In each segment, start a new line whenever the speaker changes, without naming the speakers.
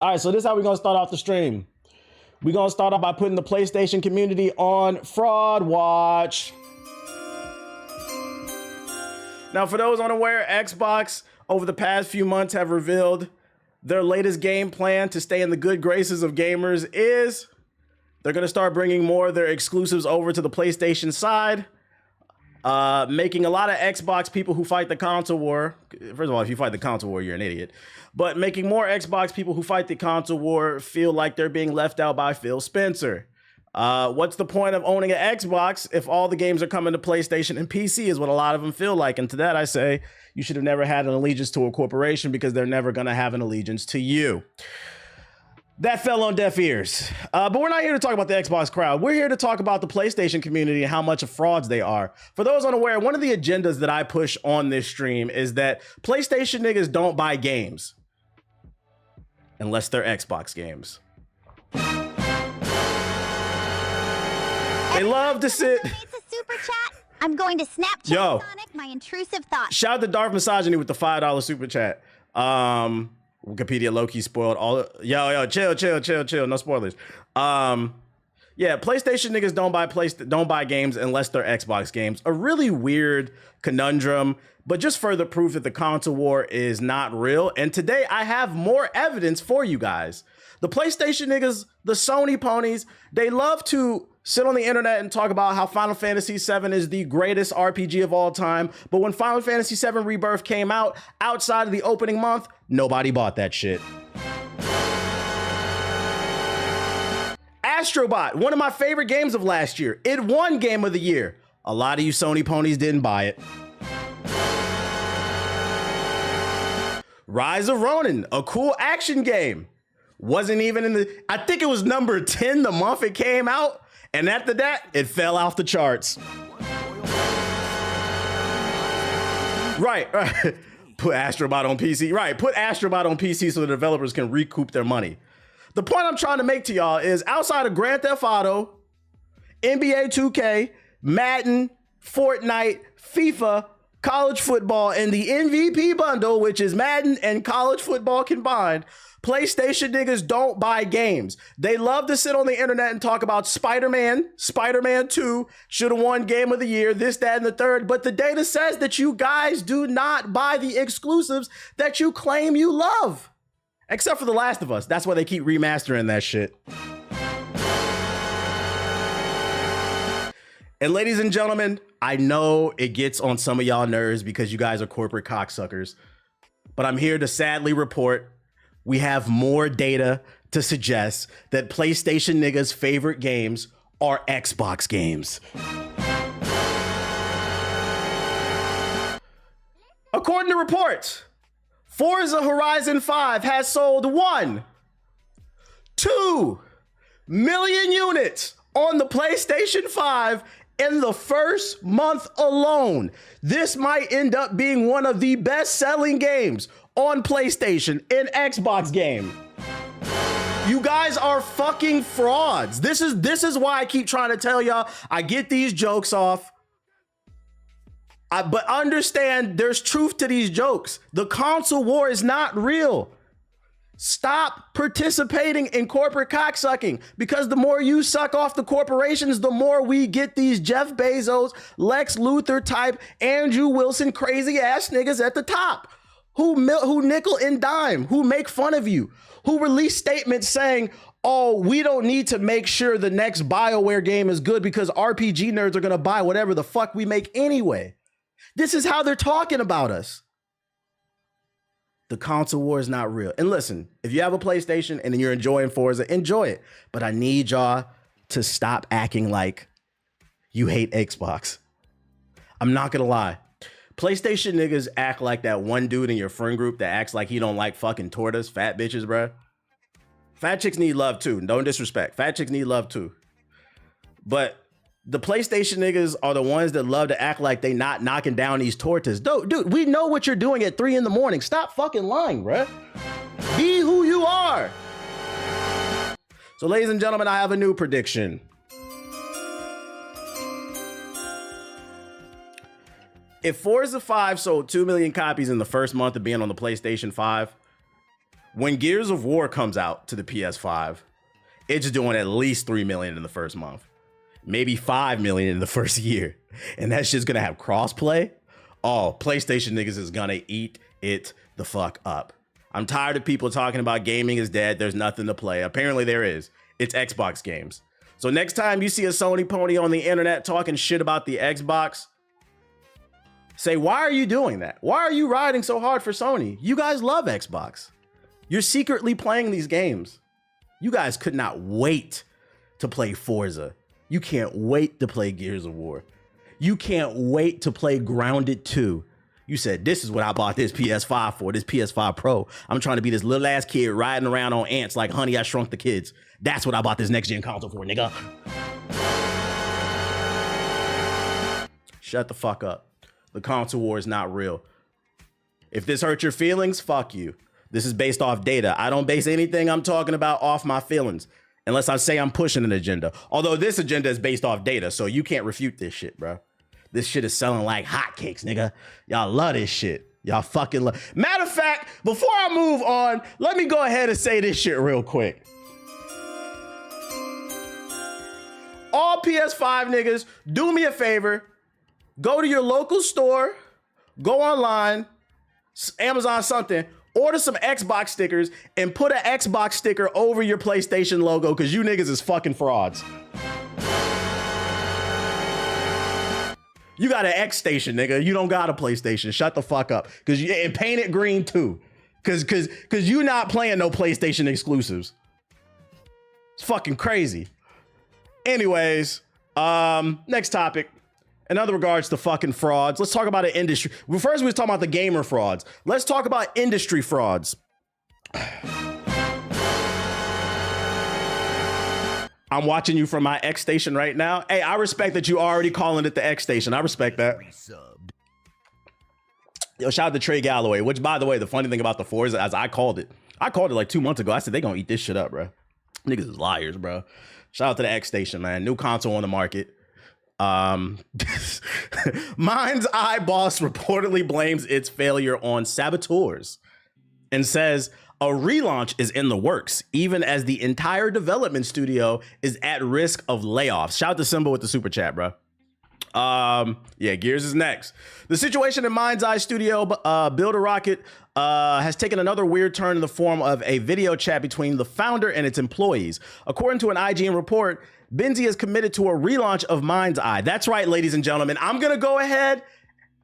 All right, so this is how we're going to start off the stream. We're going to start off by putting the PlayStation community on Fraud Watch. Now, for those unaware, Xbox over the past few months have revealed their latest game plan to stay in the good graces of gamers is they're going to start bringing more of their exclusives over to the PlayStation side, making a lot of Xbox people who fight the console war. First of all, if you fight the console war, you're an idiot. But making more Xbox people who fight the console war feel like they're being left out by Phil Spencer. What's the point of owning an Xbox if all the games are coming to PlayStation and PC is what a lot of them feel like. And to that I say, you should have never had an allegiance to a corporation because they're never going to have an allegiance to you. That fell on deaf ears. But we're not here to talk about the Xbox crowd. We're here to talk about the PlayStation community and how much of frauds they are. For those unaware, one of the agendas that I push on this stream is that PlayStation niggas don't buy games unless they're Xbox games. They love to sit.
Super chat. I'm going to Snapchat Sonic my intrusive thoughts.
Shout out to Darth Misogyny with the $5 super chat. Wikipedia low-key spoiled all. Yo, chill. No spoilers. Yeah, PlayStation niggas don't buy games unless they're Xbox games. A really weird conundrum, but just further proof that the console war is not real. And today I have more evidence for you guys. The PlayStation niggas, the Sony ponies, they love to sit on the internet and talk about how Final Fantasy VII is the greatest RPG of all time. But when Final Fantasy VII Rebirth came out, outside of the opening month, nobody bought that shit. Astrobot, one of my favorite games of last year. It won Game of the Year. A lot of you Sony ponies didn't buy it. Rise of Ronin, a cool action game. Wasn't even in the, I think it was number 10 the month it came out. And after that, it fell off the charts. Right. Put Astrobot on PC. Right, put Astrobot on PC so the developers can recoup their money. The point I'm trying to make to y'all is outside of Grand Theft Auto, NBA 2K, Madden, Fortnite, FIFA, college football, and the MVP bundle, which is Madden and college football combined, PlayStation niggas don't buy games. They love to sit on the internet and talk about Spider-Man 2 should have won Game of the Year, this, that, and the third. But the data says that you guys do not buy the exclusives that you claim you love. Except for The Last of Us. That's why they keep remastering that shit. And ladies and gentlemen, I know it gets on some of y'all nerves because you guys are corporate cocksuckers. But I'm here to sadly report we have more data to suggest that PlayStation niggas' favorite games are Xbox games. According to reports, Forza Horizon 5 has sold 2 million units on the PlayStation 5 in the first month alone. This might end up being one of the best-selling games on PlayStation in Xbox game. You guys are fucking frauds. This is why I keep trying to tell y'all I get these jokes off. But understand there's truth to these jokes. The console war is not real. Stop participating in corporate cocksucking, because the more you suck off the corporations, the more we get these Jeff Bezos, Lex Luthor type, Andrew Wilson crazy ass niggas at the top who nickel and dime, who make fun of you, who release statements saying, oh, we don't need to make sure the next BioWare game is good because RPG nerds are going to buy whatever the fuck we make anyway. This is how they're talking about us. The console war is not real. And listen, if you have a PlayStation and you're enjoying Forza, enjoy it. But I need y'all to stop acting like you hate Xbox. I'm not gonna lie. PlayStation niggas act like that one dude in your friend group that acts like he don't like fucking tortoise, fat bitches, bruh. Fat chicks need love too. Don't disrespect. Fat chicks need love too. But the PlayStation niggas are the ones that love to act like they not knocking down these tortoises. Dude, we know what you're doing at 3 in the morning. Stop fucking lying, bruh. Be who you are. So ladies and gentlemen, I have a new prediction. If Forza 5 sold 2 million copies in the first month of being on the PlayStation 5, when Gears of War comes out to the PS5, it's doing at least 3 million in the first month, maybe 5 million in the first year. And that shit's gonna have crossplay. Oh, PlayStation niggas is gonna eat it the fuck up. I'm tired of people talking about gaming is dead. There's nothing to play. Apparently there is. It's Xbox games. So next time you see a Sony pony on the internet talking shit about the Xbox, say, why are you doing that? Why are you riding so hard for Sony? You guys love Xbox. You're secretly playing these games. You guys could not wait to play Forza. You can't wait to play Gears of War. You can't wait to play Grounded 2. You said, this is what I bought this PS5 for, this PS5 Pro. I'm trying to be this little ass kid riding around on ants like Honey, I Shrunk the Kids. That's what I bought this next gen console for, nigga. Shut the fuck up. The console war is not real. If this hurts your feelings, fuck you. This is based off data. I don't base anything I'm talking about off my feelings, unless I say I'm pushing an agenda. Although this agenda is based off data, so you can't refute this shit, bro. This shit is selling like hotcakes, nigga. Y'all love this shit. Y'all fucking love. Matter of fact, before I move on, let me go ahead and say this shit real quick. All PS5 niggas, do me a favor. Go to your local store, go online, Amazon something, order some Xbox stickers and put an Xbox sticker over your PlayStation logo because you niggas is fucking frauds. You got an X station, nigga. You don't got a PlayStation. Shut the fuck up. And paint it green too. Cause you not playing no PlayStation exclusives. It's fucking crazy. Anyways, next topic. In other regards to fucking frauds, let's talk about an industry. Well, first we was talking about the gamer frauds. Let's talk about industry frauds. I'm watching you from my X station right now. Hey, I respect that you already calling it the X station. I respect that. Yo, shout out to Trey Galloway, which, by the way, the funny thing about the Forza, as I called it like 2 months ago. I said, they gonna eat this shit up, bro. Niggas is liars, bro. Shout out to the X station, man. New console on the market. Mind's Eye boss reportedly blames its failure on saboteurs and says a relaunch is in the works, even as the entire development studio is at risk of layoffs. Shout out to Simba with the super chat, bro. Yeah, Gears is next. The situation in Mind's Eye studio, Build a Rocket, has taken another weird turn in the form of a video chat between the founder and its employees. According to an IGN report, Benzi is committed to a relaunch of Mind's Eye. That's right, ladies and gentlemen. I'm gonna go ahead.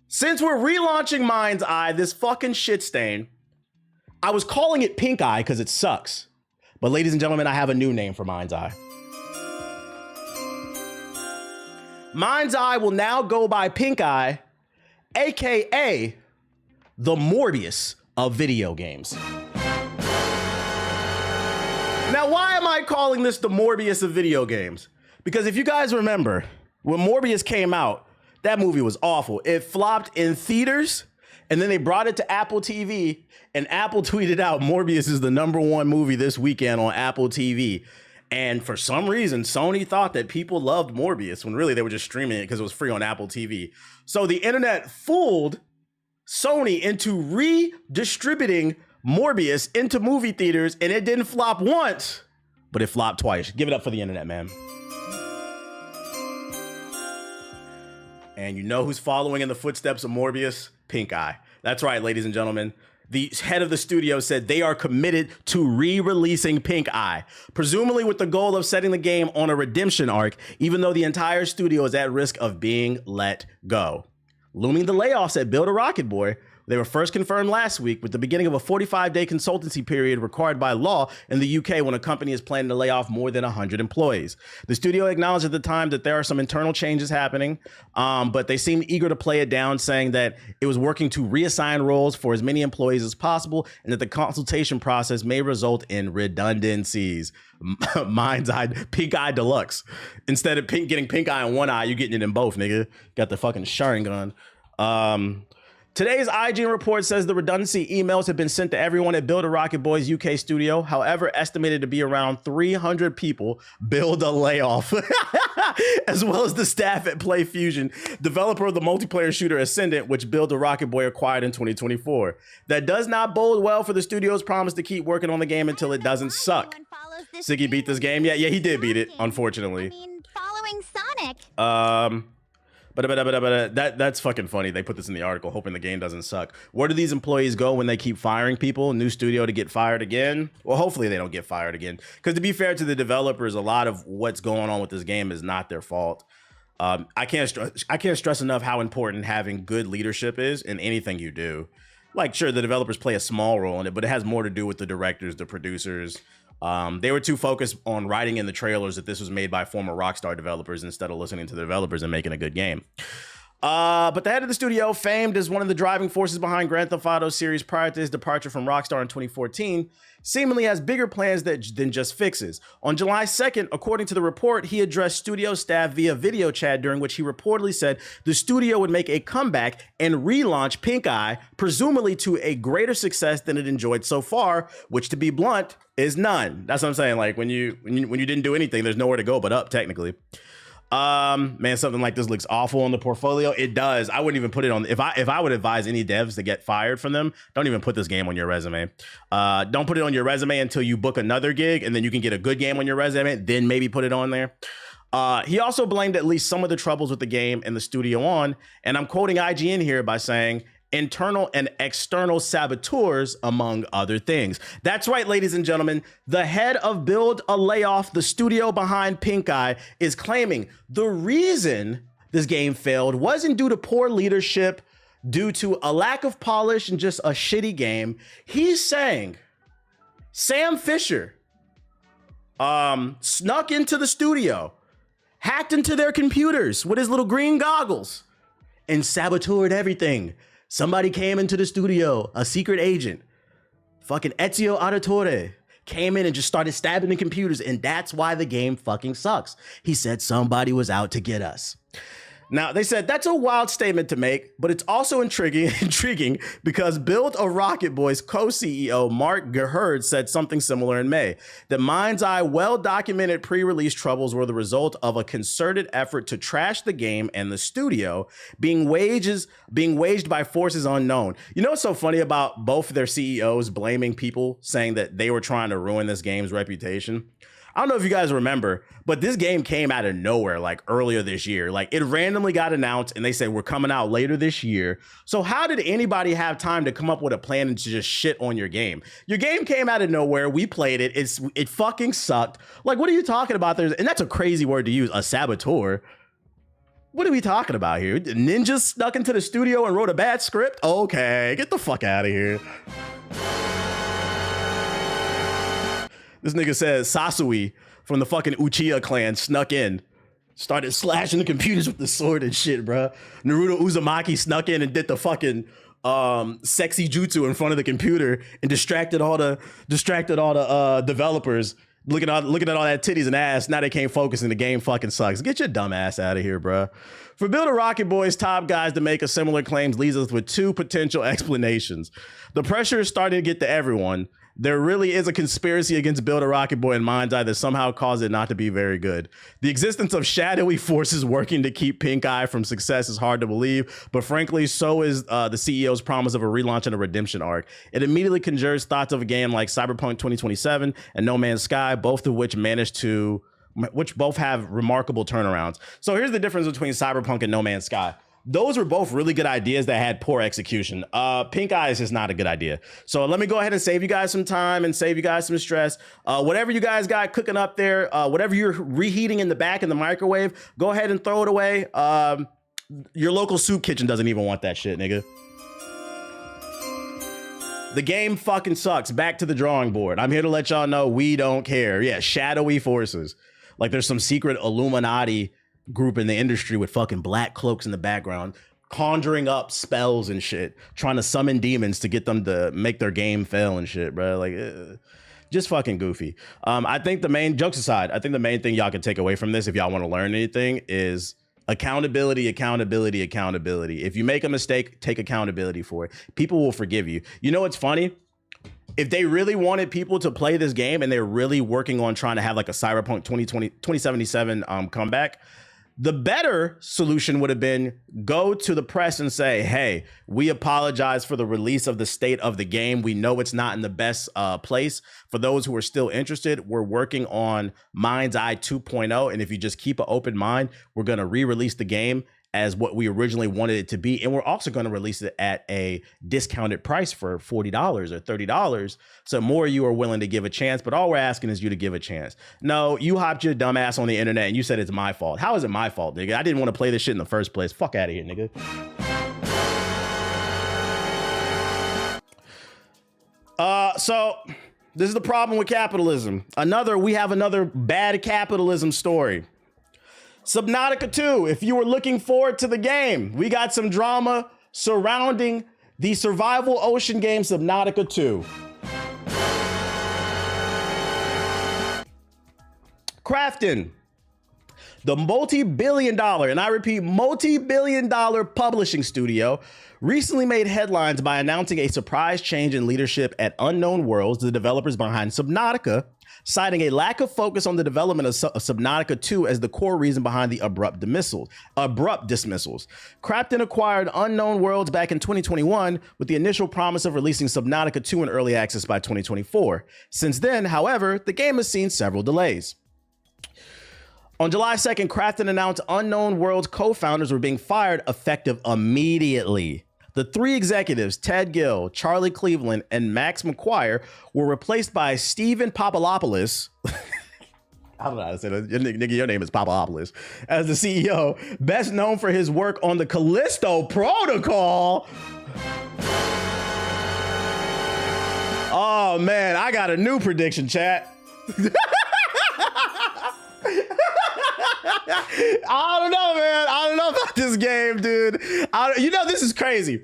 Since we're relaunching Mind's Eye, this fucking shit stain, I was calling it Pink Eye because it sucks. But ladies and gentlemen, I have a new name for Mind's Eye. Mind's Eye will now go by Pink Eye, AKA the Morbius of video games. Now, why am I calling this the Morbius of video games? Because if you guys remember, when Morbius came out, that movie was awful. It flopped in theaters, and then they brought it to Apple TV, and Apple tweeted out, Morbius is the #1 movie this weekend on Apple TV. And for some reason, Sony thought that people loved Morbius, when really they were just streaming it because it was free on Apple TV. So the internet fooled Sony into redistributing Morbius into movie theaters, and it didn't flop once, but it flopped twice. Give it up for the internet, man. And you know who's following in the footsteps of Morbius? Pink Eye. That's right, ladies and gentlemen. The head of the studio said they are committed to re-releasing Pink Eye, presumably with the goal of setting the game on a redemption arc, even though the entire studio is at risk of being let go. Looming the layoffs at Build a Rocket Boy, they were first confirmed last week with the beginning of a 45-day consultancy period required by law in the UK when a company is planning to lay off more than 100 employees. The studio acknowledged at the time that there are some internal changes happening, but they seemed eager to play it down, saying that it was working to reassign roles for as many employees as possible and that the consultation process may result in redundancies. Mind's Eye, Pink Eye Deluxe. Instead of getting Pink Eye in one eye, you're getting it in both, nigga. Got the fucking Sharingan. Today's IGN report says the redundancy emails have been sent to everyone at Build a Rocket Boys UK studio. However, estimated to be around 300 people build a layoff, as well as the staff at PlayFusion, developer of the multiplayer shooter Ascendant, which Build a Rocket Boy acquired in 2024. That does not bode well for the studio's promise to keep working on the game until it doesn't suck. Siggy beat this game. Yeah, he did beat it, unfortunately.
I mean, following Sonic.
But that's fucking funny. They put this in the article, hoping the game doesn't suck. Where do these employees go when they keep firing people? New studio to get fired again? Well, hopefully they don't get fired again. Because to be fair to the developers, a lot of what's going on with this game is not their fault. I can't stress enough how important having good leadership is in anything you do. Like, sure, the developers play a small role in it, but it has more to do with the directors, the producers. They were too focused on writing in the trailers that this was made by former Rockstar developers instead of listening to the developers and making a good game. But the head of the studio, famed as one of the driving forces behind Grand Theft Auto series prior to his departure from Rockstar in 2014, seemingly has bigger plans than just fixes. On July 2nd, according to the report, he addressed studio staff via video chat, during which he reportedly said the studio would make a comeback and relaunch Pink Eye, presumably to a greater success than it enjoyed so far, which, to be blunt, is none. That's what I'm saying. Like, when you didn't do anything, there's nowhere to go but up, technically. Man, something like this looks awful on the portfolio. It does. I wouldn't even put it on. If I would advise any devs to get fired from them, don't even put this game on your resume. Don't put it on your resume until you book another gig, and then you can get a good game on your resume, then maybe put it on there. He also blamed at least some of the troubles with the game and the studio on, and I'm quoting IGN here by saying, internal and external saboteurs, among other things. That's right, ladies and gentlemen. The head of Build a Layoff, the studio behind Pink Eye, is claiming the reason this game failed wasn't due to poor leadership, due to a lack of polish and just a shitty game. He's saying Sam Fisher snuck into the studio, hacked into their computers with his little green goggles, and saboteured everything. Somebody came into the studio, a secret agent, fucking Ezio Auditore, came in and just started stabbing the computers, and that's why the game fucking sucks. He said somebody was out to get us. Now, they said that's a wild statement to make, but it's also intriguing because Build a Rocket Boys co-CEO Mark Geherd said something similar in May. That Mind's Eye well-documented pre-release troubles were the result of a concerted effort to trash the game and the studio being waged by forces unknown. You know what's so funny about both of their CEOs blaming people, saying that they were trying to ruin this game's reputation? I don't know if you guys remember, but this game came out of nowhere like earlier this year. Like, it randomly got announced and they said we're coming out later this year. So how did anybody have time to come up with a plan and to just shit on your game? Your game came out of nowhere. We played it. It fucking sucked. Like, what are you talking about? And that's a crazy word to use, a saboteur. What are we talking about here? Ninjas snuck into the studio and wrote a bad script? Okay, get the fuck out of here. This nigga says Sasui from the fucking Uchiha clan snuck in, started slashing the computers with the sword and shit, bro. Naruto Uzumaki snuck in and did the fucking sexy jutsu in front of the computer and distracted all the developers looking at all that titties and ass. Now they can't focus and the game fucking sucks. Get your dumb ass out of here, bro. For Build a Rocket Boys top guys to make a similar claims leaves us with two potential explanations. The pressure is starting to get to everyone. There really is a conspiracy against Build a Rocket Boy in Mind's Eye that somehow caused it not to be very good. The existence of shadowy forces working to keep Pink Eye from success is hard to believe, but frankly, so is the CEO's promise of a relaunch and a redemption arc. It immediately conjures thoughts of a game like Cyberpunk 2027 and No Man's Sky, both of which both have remarkable turnarounds. So here's the difference between Cyberpunk and No Man's Sky. Those were both really good ideas that had poor execution. Pink Eye is just not a good idea. So let me go ahead and save you guys some time and save you guys some stress. Whatever you guys got cooking up there, whatever you're reheating in the back in the microwave, go ahead and throw it away. Your local soup kitchen doesn't even want that shit, nigga. The game fucking sucks. Back to the drawing board. I'm here to let y'all know we don't care. Yeah, shadowy forces. Like there's some secret Illuminati group in the industry with fucking black cloaks in the background, conjuring up spells and shit, trying to summon demons to get them to make their game fail and shit, bro. Like, just fucking goofy. I think jokes aside, I think the main thing y'all can take away from this, if y'all want to learn anything, is Accountability, accountability, accountability. If you make a mistake, take accountability for it. People will forgive you. You know what's funny? If they really wanted people to play this game and they're really working on trying to have like a Cyberpunk 2077 comeback, the better solution would have been go to the press and say, hey, we apologize for the release of the state of the game. We know it's not in the best place. For those who are still interested, we're working on Mind's Eye 2.0. And if you just keep an open mind, we're going to re-release the game as what we originally wanted it to be. And we're also going to release it at a discounted price for $40 or $30. So more of you are willing to give a chance, but all we're asking is you to give a chance. No, you hopped your dumb ass on the internet and you said it's my fault. How is it my fault, nigga? I didn't want to play this shit in the first place. Fuck out of here, nigga. So this is the problem with capitalism. We have another bad capitalism story. Subnautica 2, if you were looking forward to the game, we got some drama surrounding the survival ocean game Subnautica 2. Krafton, the multi-billion dollar, and I repeat, multi-billion dollar publishing studio, recently made headlines by announcing a surprise change in leadership at Unknown Worlds, the developers behind Subnautica, citing a lack of focus on the development of Subnautica 2 as the core reason behind the abrupt dismissals. Krafton acquired Unknown Worlds back in 2021 with the initial promise of releasing Subnautica 2 in early access by 2024. Since then, however, the game has seen several delays. On July 2nd, Krafton announced Unknown Worlds co-founders were being fired effective immediately. The three executives, Ted Gill, Charlie Cleveland, and Max McGuire, were replaced by Steven Papalopoulos. I don't know how to say that. Nigga, your name is Papalopoulos. As the CEO, best known for his work on the Callisto Protocol. Oh, man, I got a new prediction, chat. I don't know, man. I don't know about this game, dude. You know, this is crazy.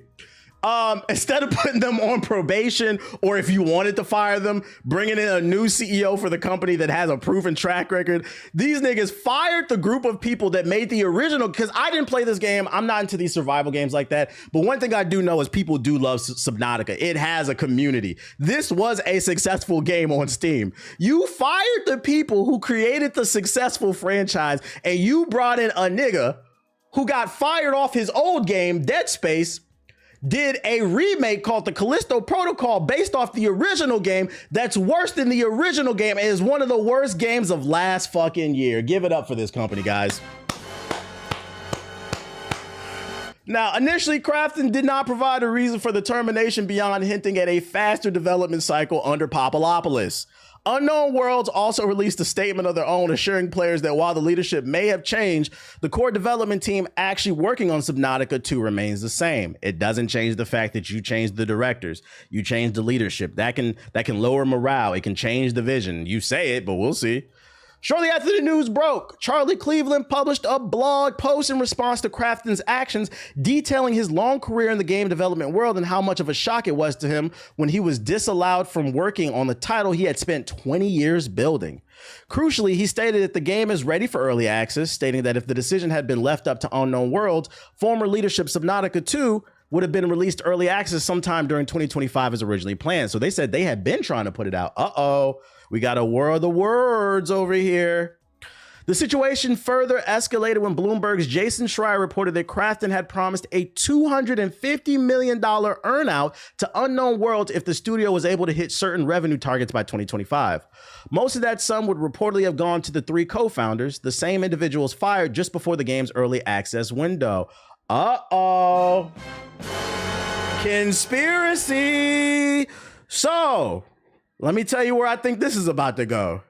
Instead of putting them on probation, or if you wanted to fire them, bringing in a new CEO for the company that has a proven track record, these niggas fired the group of people that made the original, because I didn't play this game. I'm not into these survival games like that. But one thing I do know is people do love Subnautica. It has a community. This was a successful game on Steam. You fired the people who created the successful franchise, and you brought in a nigga who got fired off his old game, Dead Space, did a remake called the Callisto Protocol based off the original game that's worse than the original game and is one of the worst games of last fucking year. Give it up for this company, guys. Now, initially, Krafton did not provide a reason for the termination beyond hinting at a faster development cycle under Papalopoulos. Unknown Worlds also released a statement of their own, assuring players that while the leadership may have changed, the core development team actually working on Subnautica 2 remains the same. It doesn't change the fact that you changed the directors, you changed the leadership. That can lower morale. It can change the vision. You say it, but we'll see. Shortly after the news broke, Charlie Cleveland published a blog post in response to Krafton's actions, detailing his long career in the game development world and how much of a shock it was to him when he was disallowed from working on the title he had spent 20 years building. Crucially, he stated that the game is ready for early access, stating that if the decision had been left up to Unknown Worlds, former leadership Subnautica 2 would have been released early access sometime during 2025 as originally planned. So they said they had been trying to put it out. Uh-oh. We got a war of the words over here. The situation further escalated when Bloomberg's Jason Schreier reported that Krafton had promised a $250 million earnout to Unknown Worlds if the studio was able to hit certain revenue targets by 2025. Most of that sum would reportedly have gone to the three co-founders, the same individuals fired just before the game's early access window. Uh-oh. Conspiracy. So, let me tell you where I think this is about to go.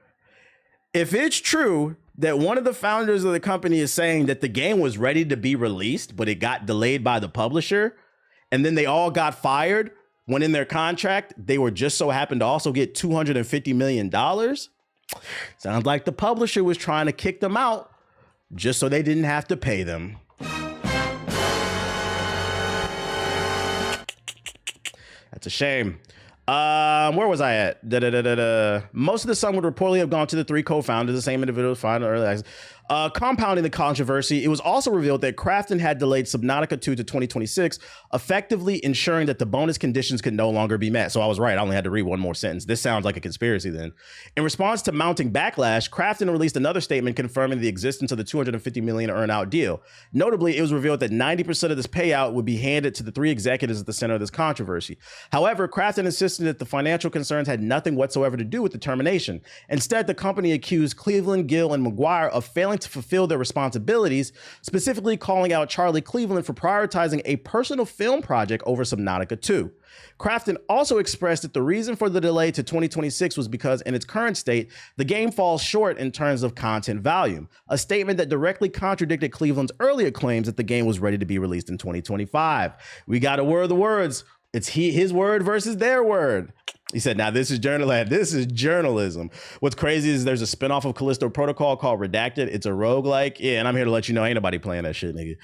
If it's true that one of the founders of the company is saying that the game was ready to be released, but it got delayed by the publisher, and then they all got fired when in their contract, they were just so happened to also get $250 million, sounds like the publisher was trying to kick them out just so they didn't have to pay them. That's a shame. Where was I at? Most of the sum would reportedly have gone to the three co-founders, the same individuals found earlier. Compounding the controversy, it was also revealed that Krafton had delayed Subnautica 2 to 2026, effectively ensuring that the bonus conditions could no longer be met. So I was right. I only had to read one more sentence. This sounds like a conspiracy then. In response to mounting backlash, Krafton released another statement confirming the existence of the $250 million earn-out deal. Notably, it was revealed that 90% of this payout would be handed to the 3 executives at the center of this controversy. However, Krafton insisted that the financial concerns had nothing whatsoever to do with the termination. Instead, the company accused Cleveland, Gill, and McGuire of failing to fulfill their responsibilities, specifically calling out Charlie Cleveland for prioritizing a personal film project over Subnautica 2. Krafton also expressed that the reason for the delay to 2026 was because in its current state, the game falls short in terms of content volume, a statement that directly contradicted Cleveland's earlier claims that the game was ready to be released in 2025. We got a word of the words. It's his word versus their word. He said, now this is journalism. What's crazy is there's a spinoff of Callisto Protocol called Redacted. It's a roguelike. Yeah, and I'm here to let you know ain't nobody playing that shit, nigga.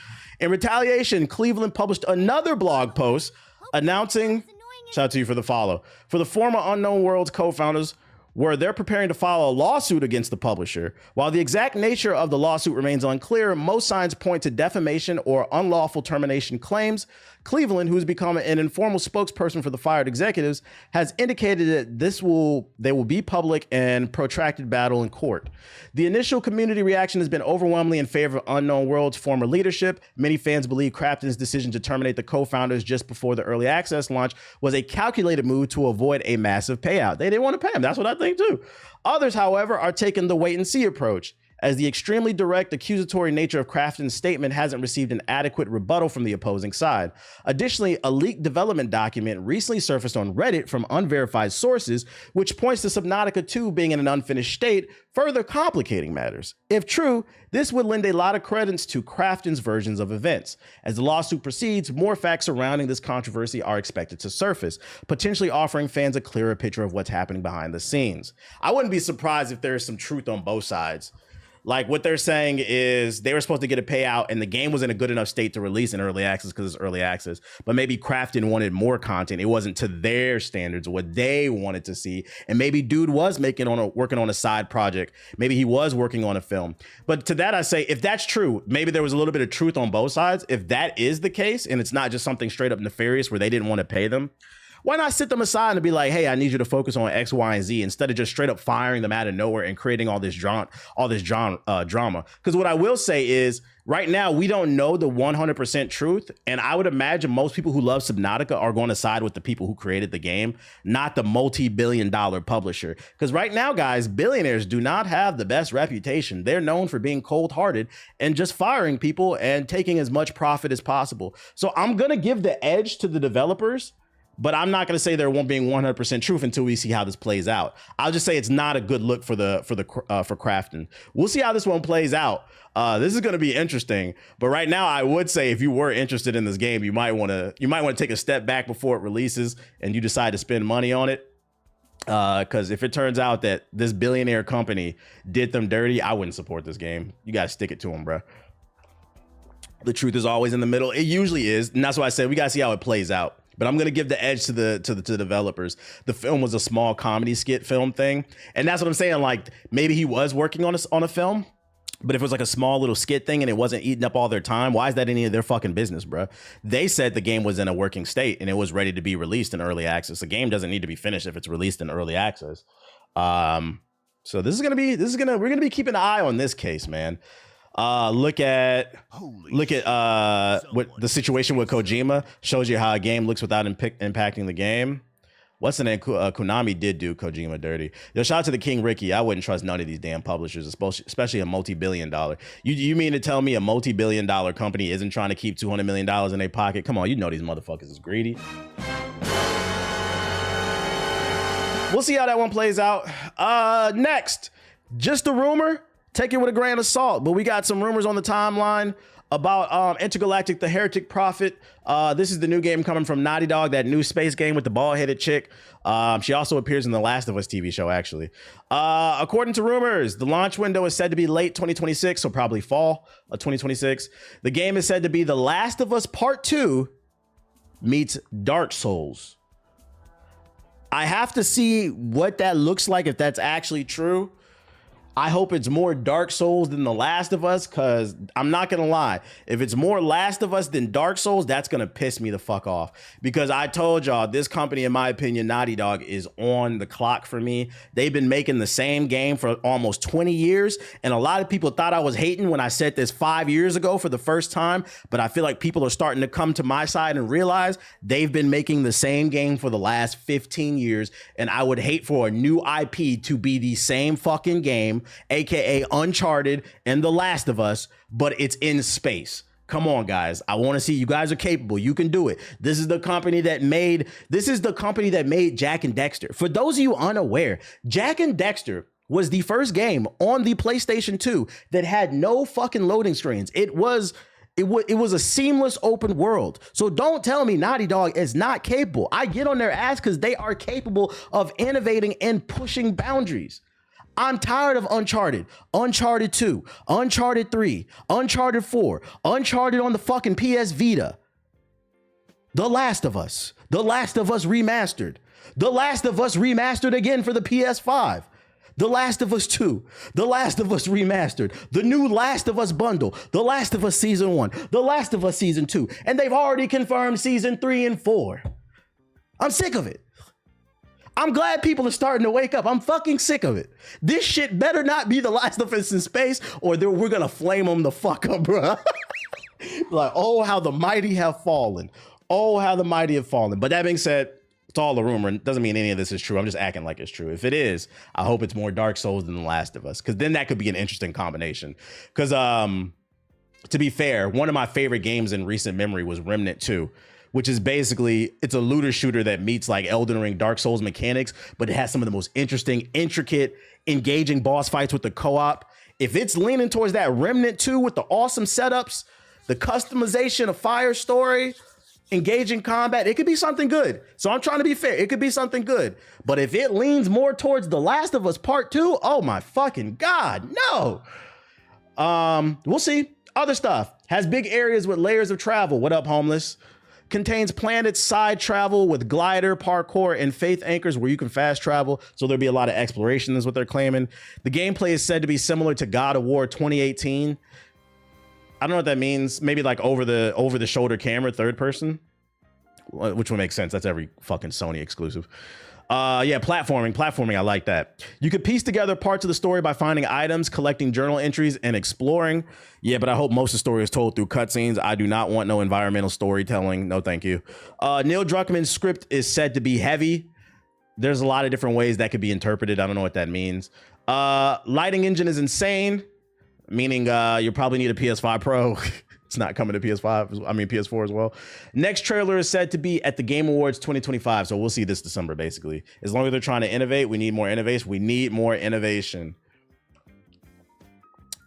In retaliation, Cleveland published another blog post announcing, shout out to you for the follow, for the former Unknown Worlds co-founders, where they're preparing to file a lawsuit against the publisher. While the exact nature of the lawsuit remains unclear, most signs point to defamation or unlawful termination claims. Cleveland, who's become an informal spokesperson for the fired executives, has indicated that they will be public and protracted battle in court. The initial community reaction has been overwhelmingly in favor of Unknown Worlds' former leadership. Many fans believe Krafton's decision to terminate the co-founders just before the early access launch was a calculated move to avoid a massive payout. They didn't want to pay him. That's what I think too. Others, however, are taking the wait and see approach, as the extremely direct accusatory nature of Krafton's statement hasn't received an adequate rebuttal from the opposing side. Additionally, a leaked development document recently surfaced on Reddit from unverified sources, which points to Subnautica 2 being in an unfinished state, further complicating matters. If true, this would lend a lot of credence to Krafton's versions of events. As the lawsuit proceeds, more facts surrounding this controversy are expected to surface, potentially offering fans a clearer picture of what's happening behind the scenes. I wouldn't be surprised if there's some truth on both sides. Like, what they're saying is they were supposed to get a payout and the game was in a good enough state to release in early access because it's early access. But maybe Krafton wanted more content. It wasn't to their standards, what they wanted to see. And maybe dude was working on a side project. Maybe he was working on a film. But to that, I say, if that's true, maybe there was a little bit of truth on both sides. If that is the case and it's not just something straight up nefarious where they didn't want to pay them, why not sit them aside and be like, hey, I need you to focus on X, Y, and Z instead of just straight up firing them out of nowhere and creating all this drama. Because what I will say is right now, we don't know the 100% truth. And I would imagine most people who love Subnautica are going to side with the people who created the game, not the multi-billion-dollar publisher. Because right now, guys, billionaires do not have the best reputation. They're known for being cold-hearted and just firing people and taking as much profit as possible. So I'm going to give the edge to the developers, but I'm not going to say there won't be 100% truth until we see how this plays out. I'll just say it's not a good look for Krafton. We'll see how this one plays out. This is going to be interesting. But right now, I would say if you were interested in this game, you might want to take a step back before it releases and you decide to spend money on it. Because if it turns out that this billionaire company did them dirty, I wouldn't support this game. You got to stick it to them, bro. The truth is always in the middle. It usually is, and that's why I said we got to see how it plays out. But I'm gonna give the edge to the developers. The film was a small comedy skit film thing, and that's what I'm saying. Like, maybe he was working on a film, but if it was like a small little skit thing and it wasn't eating up all their time, why is that any of their fucking business, bro? They said the game was in a working state and it was ready to be released in early access. The game doesn't need to be finished if it's released in early access. So we're gonna be keeping an eye on this case, man. Look at what the situation with Kojima shows you how a game looks without impacting the game. What's the name? Konami did do Kojima dirty. Yo, shout out to the King Ricky. I wouldn't trust none of these damn publishers, especially a multi-billion-dollar. You mean to tell me a multi-billion-dollar company isn't trying to keep $200 million in their pocket? Come on, you know these motherfuckers is greedy. We'll see how that one plays out. Next, just a rumor. Take it with a grain of salt, but we got some rumors on the timeline about Intergalactic: The Heretic Prophet. This is the new game coming from Naughty Dog, that new space game with the bald-headed chick. She also appears in the Last of Us TV show, actually. According to rumors, the launch window is said to be late 2026, so probably fall of 2026. The game is said to be The Last of Us Part 2 meets Dark Souls. I have to see what that looks like, if that's actually true. I hope it's more Dark Souls than The Last of Us, because I'm not gonna lie, if it's more Last of Us than Dark Souls, that's gonna piss me the fuck off. Because I told y'all, this company, in my opinion, Naughty Dog, is on the clock for me. They've been making the same game for almost 20 years, and a lot of people thought I was hating when I said this 5 years ago for the first time, but I feel like people are starting to come to my side and realize they've been making the same game for the last 15 years, and I would hate for a new IP to be the same fucking game, aka Uncharted and The Last of Us, but it's in space. Come on, guys. I want to see you guys are capable. You can do it. This is the company that made Jak and Daxter. For those of you unaware, Jak and Daxter was the first game on the PlayStation 2 that had no fucking loading screens. It was a seamless open world. So don't tell me Naughty Dog is not capable. I get on their ass because they are capable of innovating and pushing boundaries. I'm tired of Uncharted, Uncharted 2, Uncharted 3, Uncharted 4, Uncharted on the fucking PS Vita. The Last of Us Remastered. The Last of Us Remastered again for the PS5. The Last of Us 2, The Last of Us Remastered, the new Last of Us bundle, The Last of Us Season 1, The Last of Us Season 2, and they've already confirmed Season 3 and 4. I'm sick of it. I'm glad people are starting to wake up. I'm fucking sick of it. This shit better not be The Last of Us in space, or we're gonna flame them the fuck up, bro. Like, oh, how the mighty have fallen. Oh, how the mighty have fallen. But that being said, it's all a rumor. It doesn't mean any of this is true. I'm just acting like it's true. If it is, I hope it's more Dark Souls than The Last of Us, because then that could be an interesting combination. Because to be fair, one of my favorite games in recent memory was Remnant 2, which is basically, it's a looter shooter that meets like Elden Ring, Dark Souls mechanics, but it has some of the most interesting, intricate, engaging boss fights with the co-op. If it's leaning towards that Remnant 2 with the awesome setups, the customization of Fire Story, engaging combat, it could be something good. So I'm trying to be fair. It could be something good. But if it leans more towards The Last of Us Part 2, oh my fucking God, no. We'll see. Other stuff. Has big areas with layers of travel. What up, Homeless? Contains planet side travel with glider, parkour, and faith anchors where you can fast travel. So there'll be a lot of exploration is what they're claiming. The gameplay is said to be similar to God of War 2018. I don't know what that means. Maybe like over the shoulder camera, third person, which would make sense. That's every fucking Sony exclusive. Yeah, platforming. I like that. You could piece together parts of the story by finding items, collecting journal entries, and exploring. Yeah, but I hope most of the story is told through cutscenes. I do not want no environmental storytelling. No, thank you. Neil Druckmann's script is said to be heavy. There's a lot of different ways that could be interpreted. I don't know what that means. Lighting engine is insane, meaning you probably need a PS5 Pro. It's not coming to PS4 as well. Next trailer is said to be at the Game Awards 2025. So we'll see this December, basically. As long as they're trying to innovate, we need more innovation. We need more innovation.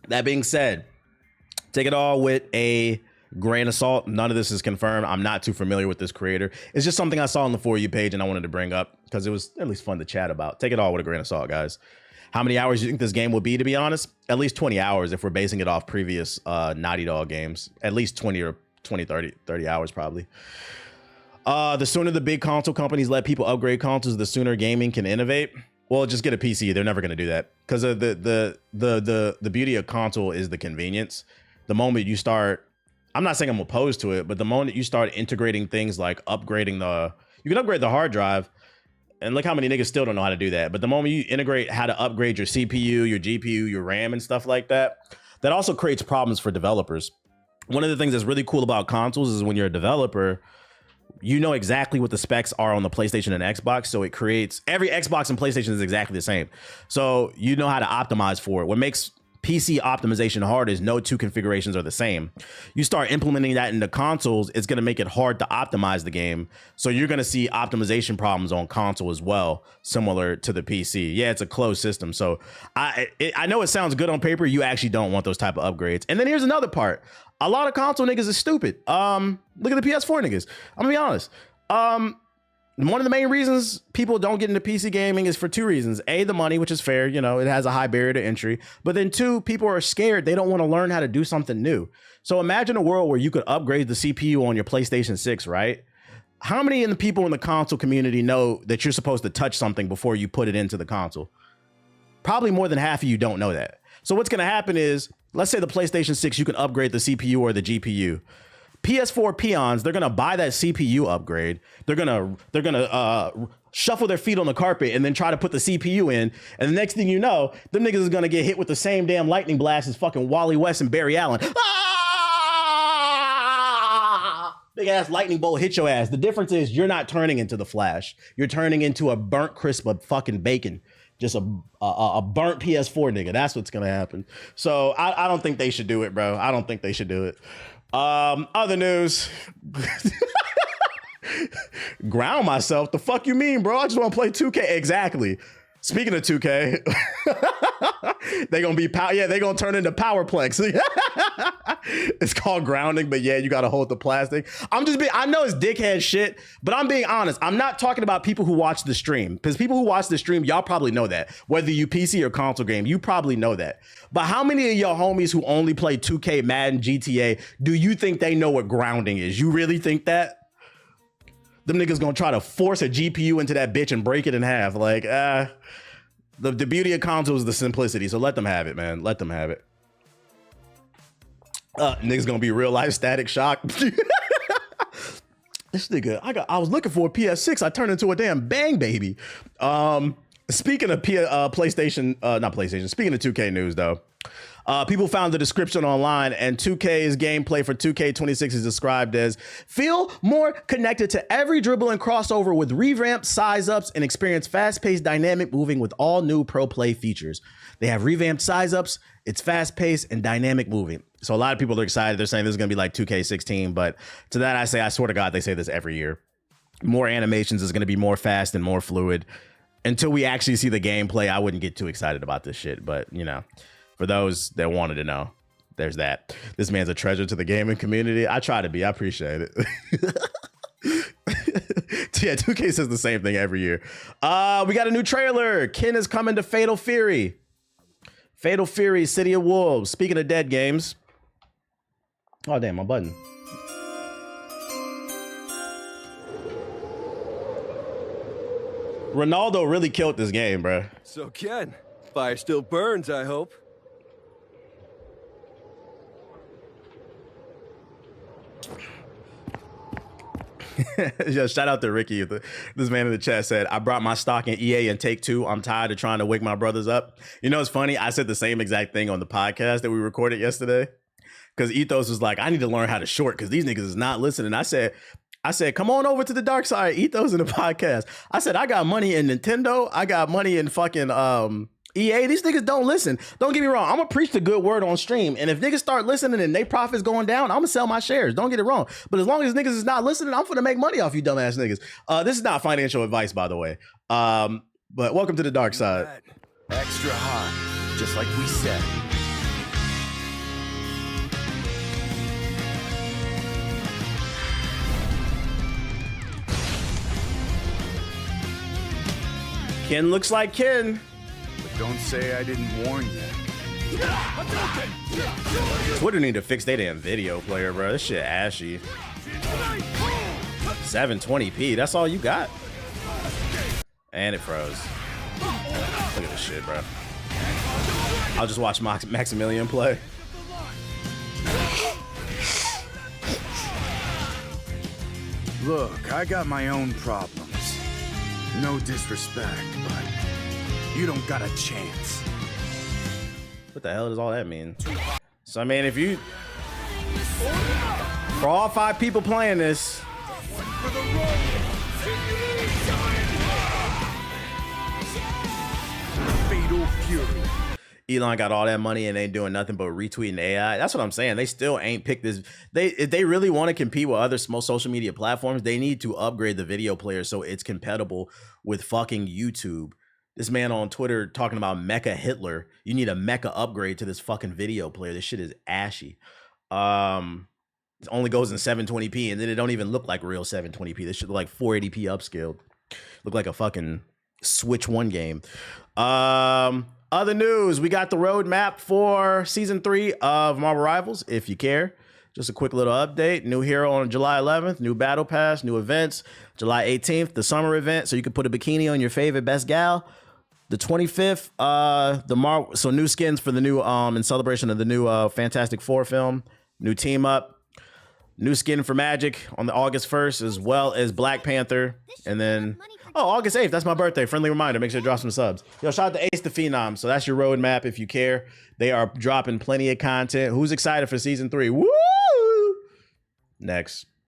That being said, take it all with a grain of salt. None of this is confirmed. I'm not too familiar with this creator. It's just something I saw on the For You page and I wanted to bring up because it was at least fun to chat about. Take it all with a grain of salt, guys. How many hours do you think this game will be, to be honest? At least 20 hours if we're basing it off previous Naughty Dog games. At least 30 hours probably. The sooner the big console companies let people upgrade consoles, the sooner gaming can innovate. Well, just get a PC. They're never going to do that because of the beauty of console is the convenience. The moment you start, I'm not saying I'm opposed to it, but the moment you start integrating things like upgrading you can upgrade the hard drive. And look how many niggas still don't know how to do that. But the moment you integrate how to upgrade your CPU, your GPU, your RAM and stuff like that, that also creates problems for developers. One of the things that's really cool about consoles is when you're a developer, you know exactly what the specs are on the PlayStation and Xbox. So it creates, every Xbox and PlayStation is exactly the same. So you know how to optimize for it. What makes PC optimization hard is no two configurations are the same. You start implementing that into consoles, it's going to make it hard to optimize the game. So you're going to see optimization problems on console as well, similar to the PC. Yeah, it's a closed system. So I know it sounds good on paper. You actually don't want those type of upgrades. And then here's another part. A lot of console niggas is stupid. Look at the PS4 niggas. I'm gonna be honest. One of the main reasons people don't get into PC gaming is for two reasons. A, the money, which is fair. You know, it has a high barrier to entry. But then two, people are scared. They don't want to learn how to do something new. So imagine a world where you could upgrade the CPU on your PlayStation 6, right? How many of the people in the console community know that you're supposed to touch something before you put it into the console? Probably more than half of you don't know that. So what's going to happen is, let's say the PlayStation 6, you can upgrade the CPU or the GPU. PS4 peons, they're going to buy that CPU upgrade. They're going to shuffle their feet on the carpet and then try to put the CPU in. And the next thing you know, them niggas is going to get hit with the same damn lightning blast as fucking Wally West and Barry Allen. Big ass lightning bolt hit your ass. The difference is you're not turning into the Flash. You're turning into a burnt crisp of fucking bacon. Just a burnt PS4 nigga. That's what's gonna happen. So I don't think they should do it, bro. I don't think they should do it. Other news. Ground myself. The fuck you mean, bro? I just want to play 2K. Exactly. Speaking of 2K, they gonna be they gonna turn into Powerplex. It's called grounding, but yeah, you gotta hold the plastic. I know it's dickhead shit, but I'm being honest. I'm not talking about people who watch the stream, because people who watch the stream, y'all probably know that. Whether you PC or console game, you probably know that. But how many of your homies who only play 2K, Madden, GTA, do you think they know what grounding is? You really think that? Them niggas gonna try to force a GPU into that bitch and break it in half. Like, the beauty of consoles is the simplicity. So let them have it, man. Let them have it. Niggas gonna be real life Static Shock. This nigga, I was looking for a PS6. I turned into a damn Bang Baby. Speaking of PlayStation, not PlayStation. Speaking of 2K news though. People found the description online, and 2K's gameplay for 2K26 is described as feel more connected to every dribble and crossover with revamped size ups and experience fast-paced dynamic moving with all new pro play features. They have revamped size ups, it's fast-paced and dynamic moving. So a lot of people are excited. They're saying this is going to be like 2K16, but to that I say, I swear to God, they say this every year. More animations is going to be more fast and more fluid. Until we actually see the gameplay, I wouldn't get too excited about this shit, but you know. For those that wanted to know, there's that. This man's a treasure to the gaming community. I try to be. I appreciate it. Yeah, 2K says the same thing every year. We got a new trailer. Ken is coming to Fatal Fury. Fatal Fury, City of Wolves. Speaking of dead games. Oh, damn, my button. Ronaldo really killed this game, bro.
So, Ken, fire still burns, I hope.
Yeah, shout out to Ricky. This man in the chat said, I brought my stock in EA and Take-Two. I'm tired of trying to wake my brothers up. You know, it's funny. I said the same exact thing on the podcast that we recorded yesterday. Because Ethos was like, I need to learn how to short because these niggas is not listening. I said, come on over to the dark side, Ethos in the podcast. I said, I got money in Nintendo. I got money in fucking EA. These niggas don't listen. Don't get me wrong. I'm gonna preach the good word on stream. And if niggas start listening and they profits going down, I'm gonna sell my shares. Don't get it wrong. But as long as niggas is not listening, I'm gonna make money off you dumbass niggas. This is not financial advice, by the way. But welcome to the dark side.
Extra hot, just like we said.
Ken looks like Ken.
But don't say I didn't warn you.
Twitter need to fix their damn video player, bro. This shit ashy. 720p, that's all you got. And it froze. Look at this shit, bro. I'll just watch Maximilian play.
Look, I got my own problems. No disrespect, but you don't got a chance.
What the hell does all that mean? So, I mean, if you... For all 5 people playing this...
Fatal Fury.
Elon got all that money and ain't doing nothing but retweeting AI. That's what I'm saying. They still ain't picked this. If they really want to compete with other small social media platforms, they need to upgrade the video player so it's compatible with fucking YouTube. This man on Twitter talking about Mecha Hitler. You need a Mecha upgrade to this fucking video player. This shit is ashy. It only goes in 720p, and then it don't even look like real 720p. This shit look like 480p upscaled. Look like a fucking Switch 1 game. Other news, we got the roadmap for season 3 of Marvel Rivals, if you care. Just a quick little update. New hero on July 11th, new battle pass, new events. July 18th, the summer event, so you can put a bikini on your favorite best gal. The 25th, so new skins for the new, in celebration of the new Fantastic Four film, new team up, new skin for Magic on the August 1st, as well as Black Panther. And then, August 8th, that's my birthday. Friendly reminder, make sure to drop some subs. Yo, shout out to Ace the Phenom. So that's your roadmap if you care. They are dropping plenty of content. Who's excited for season 3? Woo! Next.